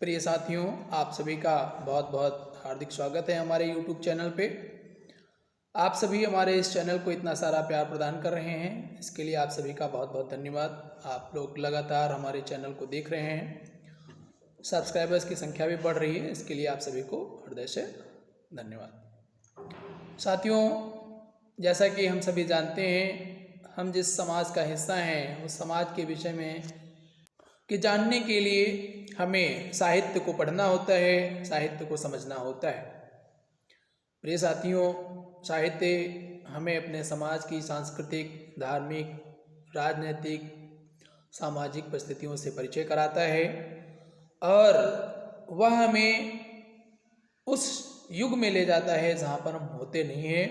प्रिय साथियों, आप सभी का बहुत बहुत हार्दिक स्वागत है हमारे YouTube चैनल पे। आप सभी हमारे इस चैनल को इतना सारा प्यार प्रदान कर रहे हैं, इसके लिए आप सभी का बहुत बहुत धन्यवाद। आप लोग लगातार हमारे चैनल को देख रहे हैं, सब्सक्राइबर्स की संख्या भी बढ़ रही है, इसके लिए आप सभी को हृदय से धन्यवाद। साथियों, जैसा कि हम सभी जानते हैं, हम जिस समाज का हिस्सा हैं उस समाज के विषय में कि जानने के लिए हमें साहित्य को पढ़ना होता है, साहित्य को समझना होता है। प्रिय साथियों, साहित्य हमें अपने समाज की सांस्कृतिक, धार्मिक, राजनीतिक, सामाजिक परिस्थितियों से परिचय कराता है और वह हमें उस युग में ले जाता है जहाँ पर हम होते नहीं हैं।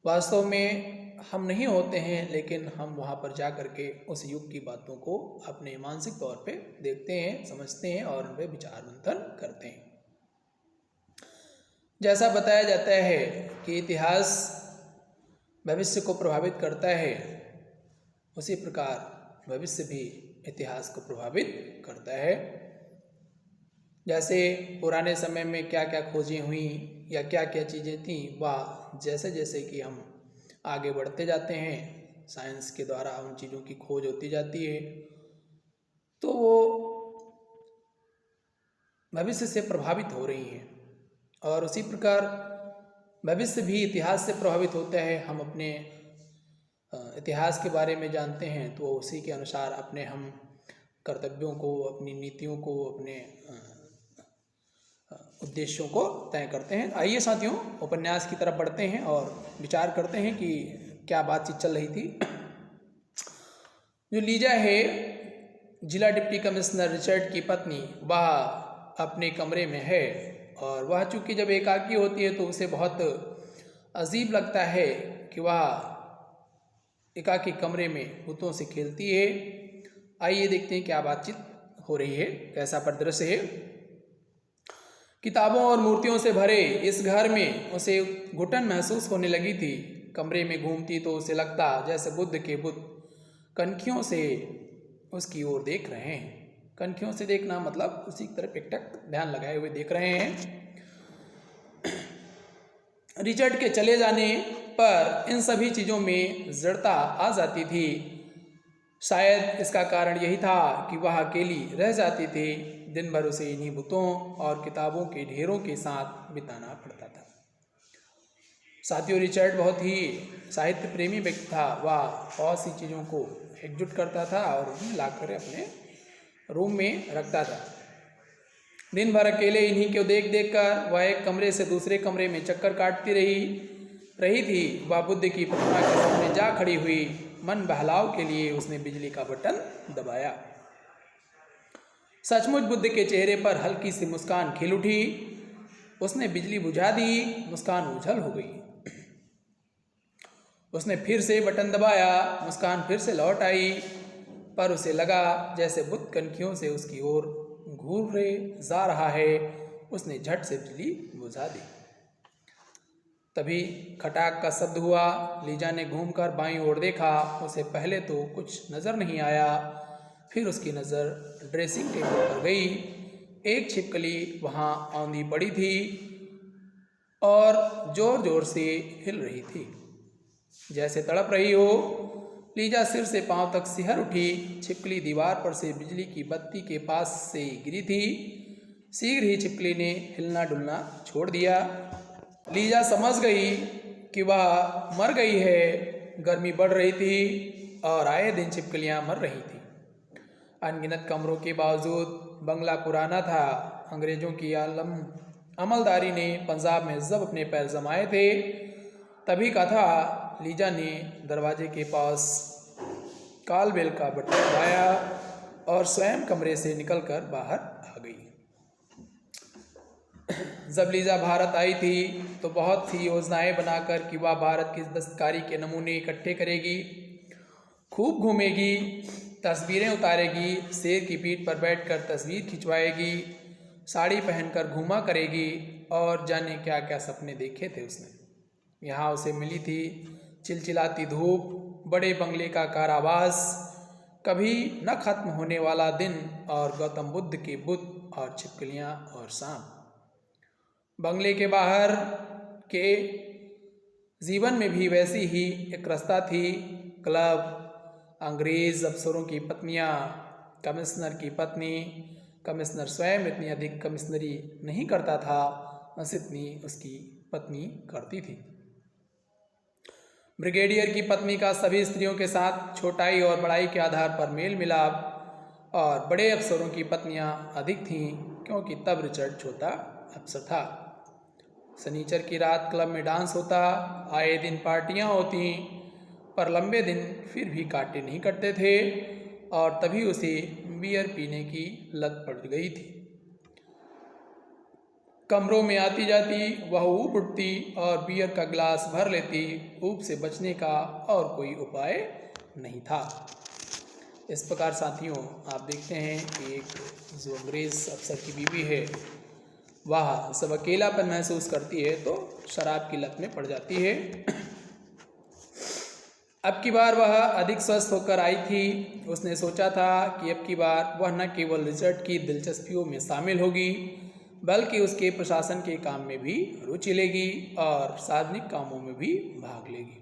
वास्तव में हम नहीं होते हैं, लेकिन हम वहाँ पर जा कर के उस युग की बातों को अपने मानसिक तौर पे देखते हैं, समझते हैं और उन पर विचार मंथन करते हैं। जैसा बताया जाता है कि इतिहास भविष्य को प्रभावित करता है, उसी प्रकार भविष्य भी इतिहास को प्रभावित करता है। जैसे पुराने समय में क्या क्या खोजें हुई या क्या क्या चीज़ें थीं, वह जैसे जैसे कि हम आगे बढ़ते जाते हैं, साइंस के द्वारा उन चीज़ों की खोज होती जाती है, तो वो भविष्य से प्रभावित हो रही हैं। और उसी प्रकार भविष्य भी इतिहास से प्रभावित होता है। हम अपने इतिहास के बारे में जानते हैं तो उसी के अनुसार अपने हम कर्तव्यों को, अपनी नीतियों को, अपने उद्देश्यों को तय करते हैं। आइए साथियों, उपन्यास की तरफ बढ़ते हैं और विचार करते हैं कि क्या बातचीत चल रही थी। जो लीजा है, जिला डिप्टी कमिश्नर रिचर्ड की पत्नी, वह अपने कमरे में है और वह चूँकि जब एकाकी होती है तो उसे बहुत अजीब लगता है कि वह एकाकी कमरे में भूतों से खेलती है। आइए देखते हैं क्या बातचीत हो रही है, कैसा परिदृश्य है। किताबों और मूर्तियों से भरे इस घर में उसे घुटन महसूस होने लगी थी। कमरे में घूमती तो उसे लगता जैसे बुद्ध के बुत कनखियों से उसकी ओर देख रहे हैं। कनखियों से देखना मतलब उसी की तरफ एकटक ध्यान लगाए हुए देख रहे हैं। रिचर्ड के चले जाने पर इन सभी चीज़ों में जड़ता आ जाती थी। शायद इसका कारण यही था कि वह अकेली रह जाती थी। दिन भर उसे इन्हीं बुतों और किताबों के ढेरों के साथ बिताना पड़ता था। साथियों, रिचर्ड बहुत ही साहित्य प्रेमी व्यक्ति था। वह बहुत सी चीज़ों को एकजुट करता था और उन्हें लाकर अपने रूम में रखता था। दिन भर अकेले इन्हीं को देख देख कर वह एक कमरे से दूसरे कमरे में चक्कर काटती रही थी। वह बुद्ध की प्रतिमा के सामने जा खड़ी हुई। मन बहलाव के लिए उसने बिजली का बटन दबाया। सचमुच बुद्ध के चेहरे पर हल्की सी मुस्कान खिल उठी। उसने बिजली बुझा दी, मुस्कान ओझल हो गई। उसने फिर से बटन दबाया, मुस्कान फिर से लौट आई, पर उसे लगा जैसे बुद्ध कनखियों से उसकी ओर घूरे जा रहा है। उसने झट से बिजली बुझा दी। तभी खटाक का शब्द हुआ। लीजा ने घूमकर बाईं ओर देखा। उसे पहले तो कुछ नज़र नहीं आया, फिर उसकी नज़र ड्रेसिंग टेबल पर गई। एक छिपकली वहाँ औंधी पड़ी थी और ज़ोर ज़ोर से हिल रही थी, जैसे तड़प रही हो। लीजा सिर से पांव तक सिहर उठी। छिपकली दीवार पर से बिजली की बत्ती के पास से गिरी थी। शीघ्र ही छिपकली ने हिलना डुलना छोड़ दिया। लीजा समझ गई कि वह मर गई है। गर्मी बढ़ रही थी और आए दिन छिपकलियां मर रही थी। अनगिनत कमरों के बावजूद बंगला पुराना था। अंग्रेजों की अमलदारी ने पंजाब में जब अपने पैर जमाए थे, तभी का था। लीजा ने दरवाजे के पास कालबेल का बटन दबाया और स्वयं कमरे से निकलकर बाहर आ गई। जब लीजा भारत आई थी तो बहुत सी योजनाएं बनाकर कि वह भारत की दस्तकारी के नमूने इकट्ठे करेगी, खूब घूमेगी, तस्वीरें उतारेगी, शेर की पीठ पर बैठकर तस्वीर खिंचवाएगी, साड़ी पहनकर घूमा करेगी और जाने क्या क्या सपने देखे थे उसने। यहाँ उसे मिली थी चिलचिलाती धूप, बड़े बंगले का कारावास, कभी न खत्म होने वाला दिन और गौतम बुद्ध के बुत और छिपकलियाँ और सांप। बंगले के बाहर के जीवन में भी वैसी ही एक रास्ता थी। क्लब, अंग्रेज अफसरों की पत्नियां, कमिश्नर की पत्नी। कमिश्नर स्वयं इतनी अधिक कमिश्नरी नहीं करता था, बस इतनी उसकी पत्नी करती थी। ब्रिगेडियर की पत्नी का सभी स्त्रियों के साथ छोटाई और बड़ाई के आधार पर मेल मिलाप, और बड़े अफसरों की पत्नियां अधिक थीं क्योंकि तब रिचर्ड छोटा अफसर था। शनिचर की रात क्लब में डांस होता, आए दिन पार्टियां होती, पर लंबे दिन फिर भी काटे नहीं कटते थे, और तभी उसे बियर पीने की लत पड़ गई थी। कमरों में आती जाती वह ऊब उठती और बियर का गिलास भर लेती। ऊब से बचने का और कोई उपाय नहीं था। इस प्रकार साथियों, आप देखते हैं कि एक जो अंग्रेज अफसर की बीवी है, वह सब अकेलापन महसूस करती है तो शराब की लत में पड़ जाती है। अब की बार वह अधिक स्वस्थ होकर आई थी। उसने सोचा था कि अब की बार वह न केवल रिचर्ड की दिलचस्पियों में शामिल होगी, बल्कि उसके प्रशासन के काम में भी रुचि लेगी और सार्वजनिक कामों में भी भाग लेगी।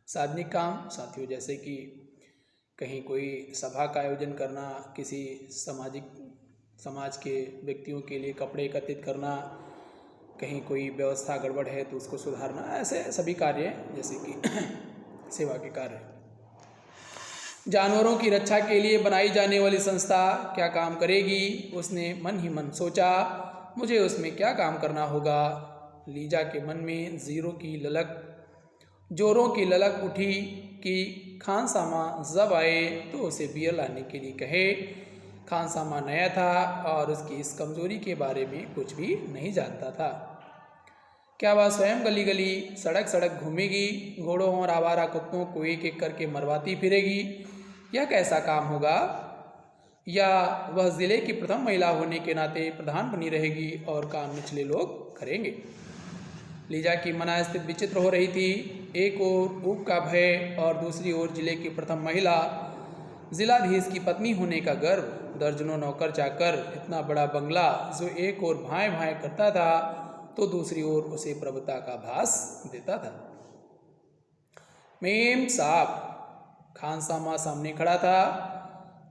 सार्वजनिक काम साथियों, जैसे कि कहीं कोई सभा का आयोजन करना, किसी समाज के व्यक्तियों के लिए कपड़े एकत्रित करना, कहीं कोई व्यवस्था गड़बड़ है तो उसको सुधारना, ऐसे सभी कार्य जैसे कि सेवा के कार्य। जानवरों की रक्षा के लिए बनाई जाने वाली संस्था क्या काम करेगी? उसने मन ही मन सोचा, मुझे उसमें क्या काम करना होगा। लीजा के मन में जोरों की ललक उठी कि खानसामा जब आए तो उसे बियर लाने के लिए कहे। खानसामा नया था और उसकी इस कमजोरी के बारे में कुछ भी नहीं जानता था। क्या वह स्वयं गली गली सड़क सड़क घूमेगी, घोड़ों और आवारा कुत्तों को एक एक करके मरवाती फिरेगी? यह कैसा काम होगा? या वह जिले की प्रथम महिला होने के नाते प्रधान बनी रहेगी और काम निचले लोग करेंगे? लीजा की मनस्थिति विचित्र हो रही थी। एक ओर ऊब का भय और दूसरी ओर जिले की प्रथम महिला, जिलाधीश की पत्नी होने का गर्व, दर्जनों नौकर चाकर, इतना बड़ा बंगला जो एक ओर भाएं भाएं करता था तो दूसरी ओर उसे प्रभुता का भास देता था। मेम साहब, खानसामा सामने खड़ा था।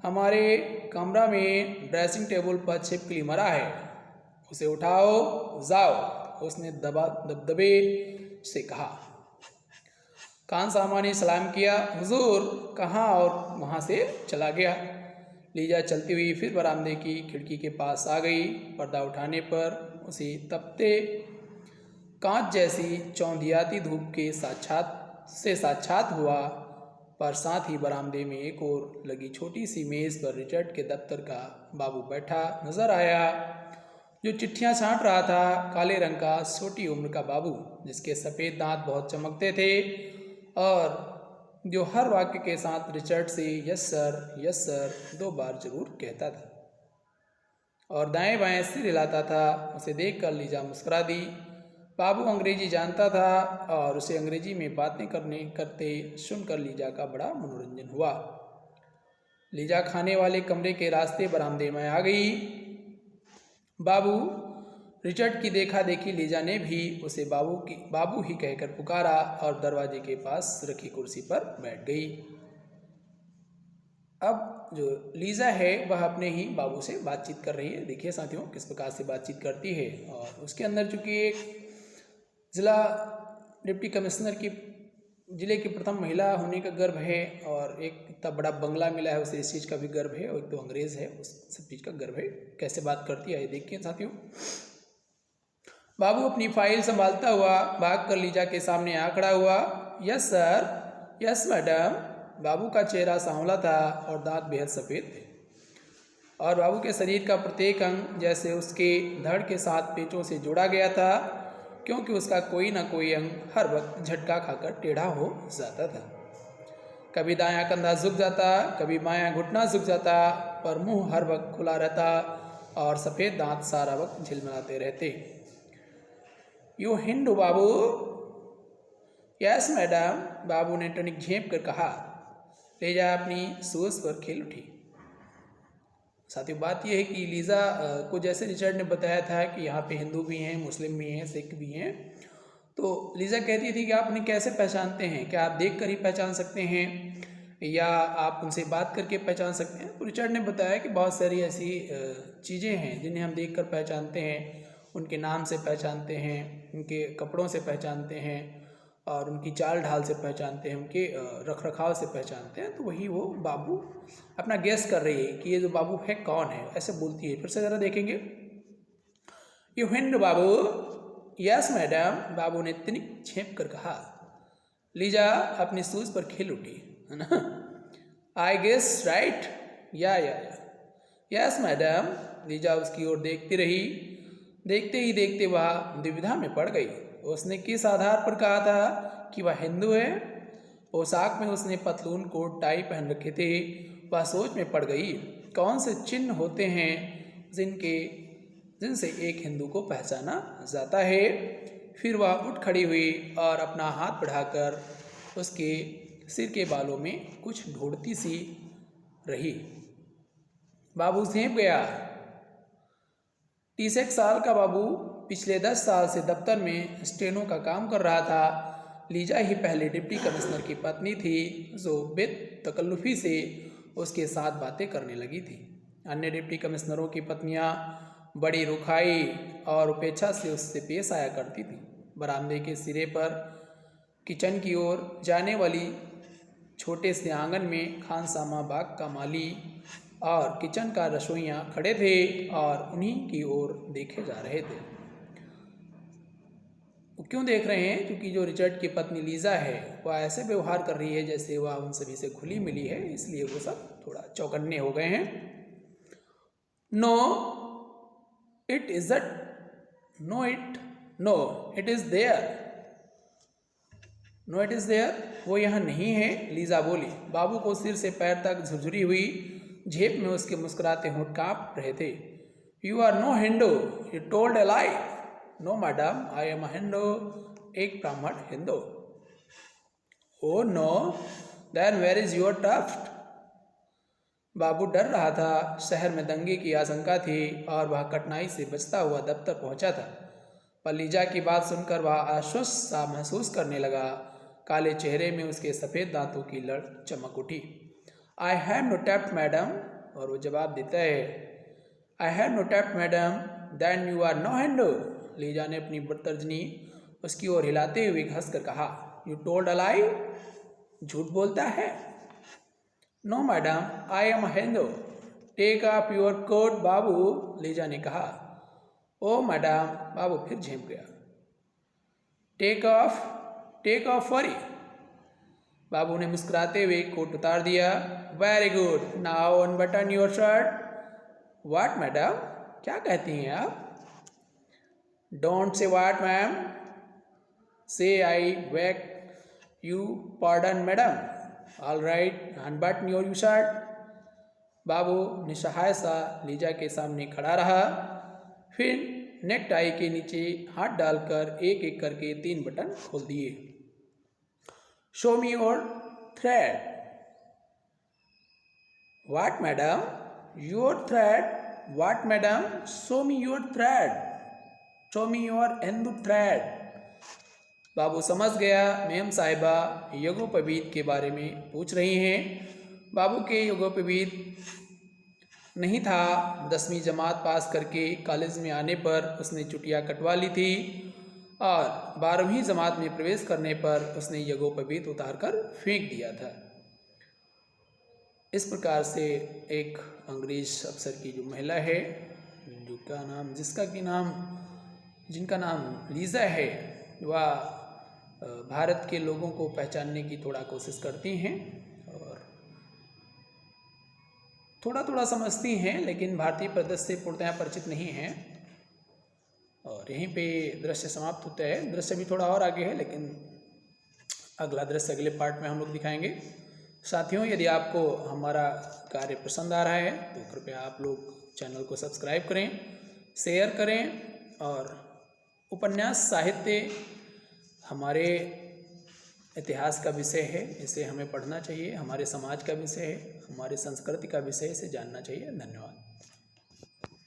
हमारे कमरा में ड्रेसिंग टेबल पर छिपकली मरा है, उसे उठाओ जाओ, उसने दबदबे से कहा। खानसामा ने सलाम किया, हुजूर, कहाँ, और वहाँ से चला गया। लीजा चलती हुई फिर बरामदे की खिड़की के पास आ गई। पर्दा उठाने पर उसे तपते कांच जैसी चौंधियाती धूप के साक्षात हुआ, पर साथ ही बरामदे में एक और लगी छोटी सी मेज पर रिचर्ड के दफ्तर का बाबू बैठा नजर आया, जो चिट्ठियां छांट रहा था। काले रंग का छोटी उम्र का बाबू, जिसके सफ़ेद दांत बहुत चमकते थे और जो हर वाक्य के साथ रिचर्ड से यस सर 2 बार जरूर कहता था और दाएं बाएं सिर हिलाता था। उसे देखकर लीजा मुस्कुरा दी। बाबू अंग्रेजी जानता था और उसे अंग्रेजी में बातें करते सुनकर लीजा का बड़ा मनोरंजन हुआ। लीजा खाने वाले कमरे के रास्ते बरामदे में आ गई। बाबू रिचर्ड की देखा देखी लीजा ने भी उसे बाबू ही कहकर पुकारा और दरवाजे के पास रखी कुर्सी पर बैठ गई। अब जो लीजा है वह अपने ही बाबू से बातचीत कर रही है। देखिए साथियों किस प्रकार से बातचीत करती है। और उसके अंदर चूंकि एक जिला डिप्टी कमिश्नर की जिले की प्रथम महिला होने का गर्व है और एक इतना बड़ा बंगला मिला है, उसे इस चीज़ का भी गर्व है, और एक तो अंग्रेज है, उस सब चीज़ का गर्व है। कैसे बात करती है देखिए साथियों। बाबू अपनी फाइल संभालता हुआ भाग कर लीजा के सामने आ खड़ा हुआ। Yes sir, yes madam. बाबू का चेहरा सांवला था और दांत बेहद सफ़ेद थे, और बाबू के शरीर का प्रत्येक अंग जैसे उसके धड़ के साथ पेचों से जोड़ा गया था, क्योंकि उसका कोई ना कोई अंग हर वक्त झटका खाकर टेढ़ा हो जाता था। कभी दायां कंधा झुक जाता, कभी बायां घुटना झुक जाता, पर मुंह हर वक्त खुला रहता और सफ़ेद दांत सारा वक्त झिलमिलाते रहते। You Hindu babu? Yes madam, बाबू ने टनिक झेंप कर कहा। लीजा अपनी सूज पर खेल उठी। साथियों, बात यह है कि लीजा को जैसे रिचर्ड ने बताया था कि यहाँ पे हिंदू भी हैं, मुस्लिम भी हैं, सिख भी हैं, तो लीजा कहती थी कि आप उन्हें कैसे पहचानते हैं, क्या आप देख कर ही पहचान सकते हैं या आप उनसे बात करके पहचान सकते हैं। तो रिचर्ड ने बताया कि बहुत सारी ऐसी चीज़ें हैं जिन्हें हम देख कर पहचानते हैं, उनके नाम से पहचानते हैं, उनके कपड़ों से पहचानते हैं और उनकी चाल ढाल से पहचानते हैं, उनके रख रखाव से पहचानते हैं। तो वही वो बाबू अपना गेस कर रही है कि ये जो बाबू है कौन है, ऐसे बोलती है। फिर से ज़रा देखेंगे। You Hindu babu? Yes madam, बाबू ने तनिक छेप कर कहा। लीजा अपनी सूज पर खिल उठी, है ना। आई गेस राइट, या यस मैडम। लीजा उसकी ओर देखती रही। देखते ही देखते वह दुविधा में पड़ गई। उसने किस आधार पर कहा था कि वह हिंदू है? पोशाक में उसने पतलून कोट टाई पहन रखे थे। वह सोच में पड़ गई, कौन से चिन्ह होते हैं जिनसे एक हिंदू को पहचाना जाता है। फिर वह उठ खड़ी हुई और अपना हाथ बढ़ाकर उसके सिर के बालों में कुछ ढूंढती सी रही। बाबू सेंप गया। 30 साल का बाबू पिछले 10 साल से दफ्तर में स्टेनो का काम कर रहा था। लीजा ही पहले डिप्टी कमिश्नर की पत्नी थी जो बेतकल्लुफ़ी से उसके साथ बातें करने लगी थी। अन्य डिप्टी कमिश्नरों की पत्नियां बड़ी रुखाई और उपेक्षा से उससे पेश आया करती थी। बरामदे के सिरे पर किचन की ओर जाने वाली छोटे से आंगन में खानसामा बाग का माली और किचन का रसोइया खड़े थे और उन्हीं की ओर देखे जा रहे थे। वो क्यों देख रहे हैं? क्योंकि जो रिचर्ड की पत्नी लीजा है वह ऐसे व्यवहार कर रही है जैसे वह उन सभी से खुली मिली है, इसलिए वो सब थोड़ा चौकन्ने हो गए हैं। No it isn't, no it is there, no it is there, वो यहाँ नहीं है, लीजा बोली। बाबू को सिर से पैर तक झुरझुरी हुई जेब में उसके मुस्कुराते होंठ कांप रहे थे। You are no Hindu, you told a lie. No madam, I am a Hindu, एक ब्राह्मण हिंदू। Oh no, then where is your tuft? बाबू डर रहा था। शहर में दंगे की आशंका थी और वह कठिनाई से बचता हुआ दफ्तर पहुंचा था। पर लीजा की बात सुनकर वह आश्वस्त सा महसूस करने लगा। काले चेहरे में उसके सफ़ेद दांतों की लड़ चमक उठी। I have no tuft madam, और वो जवाब देता है, I have no tuft madam, then you are no Hindu. Lisa ने अपनी तर्जनी उसकी ओर हिलाते हुए हंस कर कहा, यू टोल्ड अ लाई, झूठ बोलता है। No madam, I am Hindu, take off your coat babu, Lisa ने कहा। ओ मैडम, बाबू फिर झेप गया। Take off fori. बाबू ने मुस्कुराते हुए कोट उतार दिया। Very good, now unbutton your shirt. What madam, क्या कहती हैं आप? Don't say what ma'am, say I beg you pardon madam. All right, unbutton your shirt. बाबू निस्सहाय सा लीजा के सामने खड़ा रहा। फिर नेक टाई के नीचे हाथ डालकर एक एक करके 3 बटन खोल दिए। Show me your thread. What madam, your thread? What madam, show me your thread, show me your Hindu thread. बाबू समझ गया मैम साहिबा यज्ञोपवीत के बारे में पूछ रही हैं। बाबू के यज्ञोपवीत नहीं था। 10वीं जमात पास करके कॉलेज में आने पर उसने चुटिया कटवा ली थी और 12वीं जमात में प्रवेश करने पर उसने यज्ञोपवीत उतार कर फेंक दिया था। इस प्रकार से एक अंग्रेज अफसर की जो महिला है, जिनका नाम लीजा है, वह भारत के लोगों को पहचानने की थोड़ा कोशिश करती हैं और थोड़ा थोड़ा समझती हैं, लेकिन भारतीय परिदृश्य से पूर्णतः परिचित नहीं हैं। और यहीं पे दृश्य समाप्त होता है। दृश्य भी थोड़ा और आगे है, लेकिन अगला दृश्य अगले पार्ट में हम लोग दिखाएंगे। साथियों, यदि आपको हमारा कार्य पसंद आ रहा है तो कृपया आप लोग चैनल को सब्सक्राइब करें, शेयर करें और उपन्यास साहित्य हमारे इतिहास का विषय है, इसे हमें पढ़ना चाहिए, हमारे समाज का विषय है, हमारी संस्कृति का विषय, इसे जानना चाहिए। धन्यवाद।